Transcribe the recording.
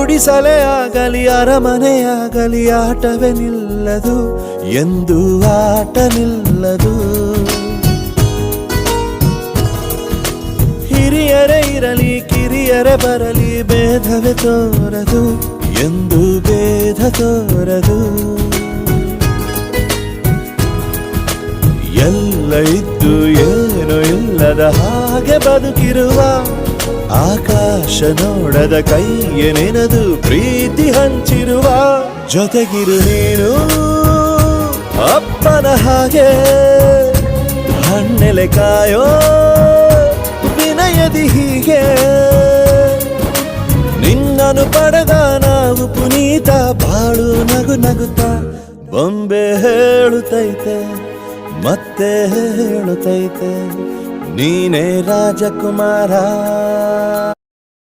ಗುಡಿಸಲೇ ಆಗಲಿ ಅರಮನೆಯಾಗಲಿ ಆಟವೇ ನಿಲ್ಲದು ಎಂದು ಆಟ ನಿಲ್ಲದು ಹಿರಿಯರೇ ಇರಲಿ ಕಿರಿಯರೇ ಬರಲಿ ಭೇದವೇ ತೋರದು ಎಂದು ಭೇದ ತೋರದು ಎಲ್ಲ ಇದ್ದು ಏನು ಇಲ್ಲದ ಹಾಗೆ ಬದುಕಿರುವ ಆಕಾಶ ನೋಡದ ಕೈಯೇ ನೆನೆದು ಪ್ರೀತಿ ಹಂಚಿರುವ ಜೊತೆಗಿರು ನೀನು ಅಪ್ಪನ ಹಾಗೆ ಹಣ್ಣೆಲೆ ಕಾಯೋ ವಿನಯದಿ ಹೀಗೆ ನಿನ್ನನು ಪಡೆದ ನಾವು ಪುನೀತ ಬಾಳು ನಗು ನಗುತ್ತಾ ಬೊಂಬೆ ಹೇಳುತ್ತೈತೆ ಮತ್ತೆ ಹೇಳುತ್ತೈತೆ ನೀನೇ ರಾಜಕುಮಾರ